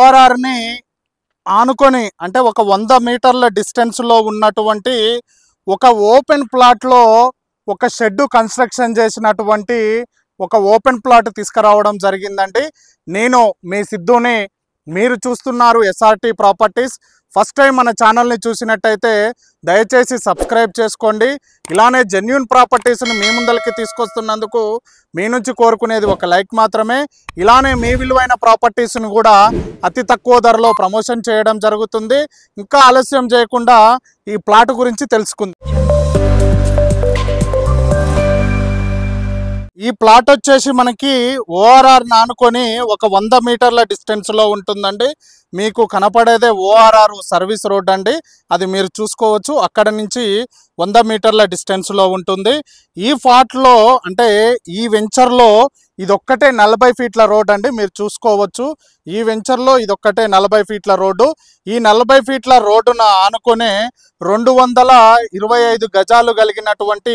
ఓఆర్ఆర్ని ఆనుకొని అంటే ఒక 100 మీటర్ల డిస్టెన్స్లో ఉన్నటువంటి ఒక ఓపెన్ ప్లాట్లో ఒక షెడ్ కన్స్ట్రక్షన్ చేసినటువంటి ఒక ఓపెన్ ప్లాట్ తీసుకురావడం జరిగిందండి. నేను మీ సిద్ధుని, మీరు చూస్తున్నారు ఎస్ఆర్టీ ప్రాపర్టీస్. ఫస్ట్ టైం మన ఛానల్ని చూసినట్టయితే దయచేసి సబ్స్క్రైబ్ చేసుకోండి. ఇలానే జెన్యూన్ ప్రాపర్టీస్ని మీ ముందరికి తీసుకొస్తున్నందుకు మీ నుంచి కోరుకునేది ఒక లైక్ మాత్రమే. ఇలానే మీ విలువైన ప్రాపర్టీస్ని కూడా అతి తక్కువ ధరలో ప్రమోషన్ చేయడం జరుగుతుంది. ఇంకా ఆలస్యం చేయకుండా ఈ ప్లాట్ గురించి తెలుసుకుందాం. ఈ ప్లాట్ వచ్చేసి మనకి ఓఆర్ఆర్ ఆనుకొని ఒక 100 మీటర్ల డిస్టెన్స్లో ఉంటుందండి. మీకు కనపడేదే ఓఆర్ఆర్ సర్వీస్ రోడ్ అండి. అది మీరు చూసుకోవచ్చు. అక్కడ నుంచి 100 మీటర్ల డిస్టెన్స్లో ఉంటుంది. ఈ ప్లాట్లో అంటే ఈ వెంచర్లో ఇదొక్కటే 40 ఫీట్ల రోడ్ అండి. మీరు చూసుకోవచ్చు. ఈ వెంచర్లో ఇదొక్కటే 40 ఫీట్ల రోడ్డు. ఈ 40 ఫీట్ల రోడ్డున ఆనుకొనే 225 గజాలు కలిగినటువంటి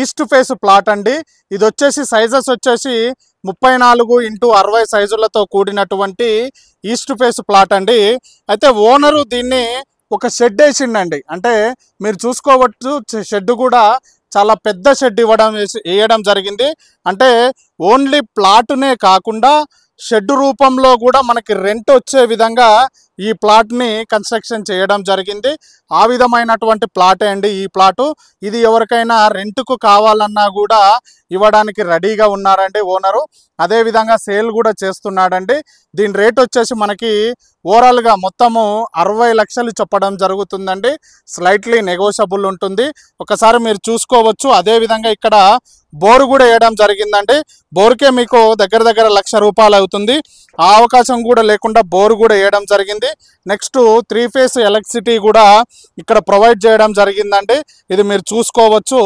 ఈస్ట్ ఫేస్ ప్లాట్ అండి. ఇది వచ్చేసి సైజెస్ వచ్చేసి 34x60 సైజులతో కూడినటువంటి ఈస్ట్ ఫేస్ ప్లాట్ అండి. అయితే ఓనరు దీన్ని ఒక షెడ్ వేసిండండి. అంటే మీరు చూసుకోవచ్చు, షెడ్ కూడా చాలా పెద్ద షెడ్ వేయడం జరిగింది. అంటే ఓన్లీ ప్లాట్నే కాకుండా షెడ్ రూపంలో కూడా మనకి రెంట్ వచ్చే విధంగా ఈ ప్లాట్ని కన్స్ట్రక్షన్ చేయడం జరిగింది. ఆ విధమైనటువంటి ప్లాటే అండి ఈ ప్లాటు. ఇది ఎవరికైనా రెంట్కు కావాలన్నా కూడా ఇవ్వడానికి రెడీగా ఉన్నారండి ఓనరు. అదేవిధంగా సేల్ కూడా చేస్తున్నాడండి. దీని రేట్ వచ్చేసి మనకి ఓవరాల్గా మొత్తము 60 లక్షలు చెప్పడం జరుగుతుందండి. స్లైట్లీ నెగోషియబుల్ ఉంటుంది. ఒకసారి మీరు చూసుకోవచ్చు. అదేవిధంగా ఇక్కడ బోరు కూడా వేయడం జరిగిందండి. బోరుకే మీకు దగ్గర దగ్గర ₹1,00,000 అవుతుంది. ఆ అవకాశం కూడా లేకుండా బోరు కూడా వేయడం జరిగింది. నెక్స్ట్ 3 ఫేస్ ఎలక్ట్రిసిటీ కూడా ఇక్కడ ప్రొవైడ్ చేయడం జరిగిందండి. ఇది మీరు చూసుకోవచ్చు.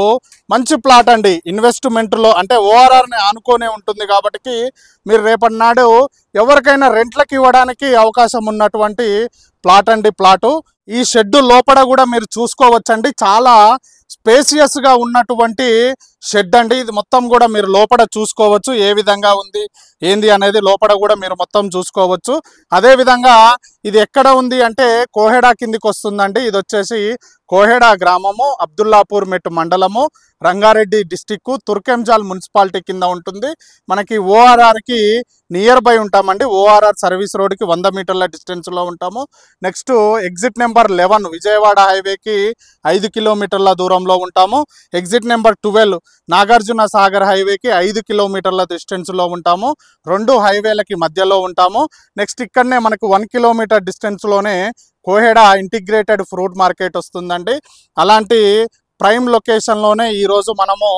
మంచి ప్లాట్ అండి. ఇన్వెస్ట్మెంట్లో అంటే ఓఆర్ఆర్ని ఆనుకొనే ఉంటుంది కాబట్టి మీరు రేపటి నాడు ఎవరికైనా రెంట్లకు ఇవ్వడానికి అవకాశం ఉన్నటువంటి ప్లాట్ అండి ప్లాటు. ఈ షెడ్ లోపల కూడా మీరు చూసుకోవచ్చండి. చాలా స్పేసియస్గా ఉన్నటువంటి షెడ్ అండి. ఇది మొత్తం కూడా మీరు లోపల చూసుకోవచ్చు. ఏ విధంగా ఉంది ఏంది అనేది లోపల కూడా మీరు మొత్తం చూసుకోవచ్చు. అదేవిధంగా ఇది ఎక్కడ ఉంది అంటే కోహెడా కిందికి వస్తుందండి. ఇది వచ్చేసి కోహెడా గ్రామము, అబ్దుల్లాపూర్ మెట్ మండలము, రంగారెడ్డి డిస్టిక్, తుర్కెంజాల్ మున్సిపాలిటీ కింద ఉంటుంది. మనకి ఓఆర్ఆర్కి నియర్ బై ఉంటామండి. ఓఆర్ఆర్ సర్వీస్ రోడ్కి 100 మీటర్ల డిస్టెన్స్లో ఉంటాము. నెక్స్ట్ ఎగ్జిట్ నెంబర్ 11 విజయవాడ హైవేకి 5 కిలోమీటర్ల దూరంలో ఉంటాము. ఎగ్జిట్ నెంబర్ 12 నాగార్జున సాగర్ హైవేకి 5 కిలోమీటర్ల డిస్టెన్స్లో ఉంటాము. 2 హైవేలకి మధ్యలో ఉంటాము. నెక్స్ట్ ఇక్కడనే మనకు 1 కిలోమీటర్ డిస్టెన్స్లోనే కోహెడా ఇంటిగ్రేటెడ్ ఫ్రూట్ మార్కెట్ వస్తుందండి. అలాంటి ప్రైమ్ లొకేషన్లోనే ఈరోజు మనము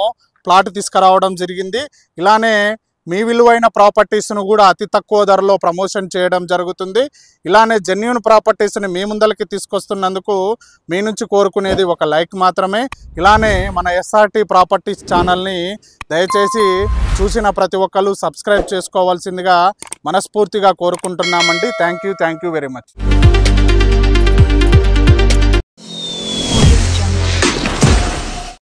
ప్లాట్ తీసుకురావడం జరిగింది. ఇలానే మీ విలువైన ప్రాపర్టీస్ను కూడా అతి తక్కువ ధరలో ప్రమోషన్ చేయడం జరుగుతుంది. ఇలానే జెన్యూన్ ప్రాపర్టీస్ని మీ ముందరికి తీసుకొస్తున్నందుకు మీ నుంచి కోరుకునేది ఒక లైక్ మాత్రమే. ఇలానే మన ఎస్ఆర్టీ ప్రాపర్టీస్ ఛానల్ని దయచేసి చూసిన ప్రతి ఒక్కరు సబ్స్క్రైబ్ చేసుకోవాల్సిందిగా మనస్ఫూర్తిగా కోరుకుంటున్నామండి. Thank you very much.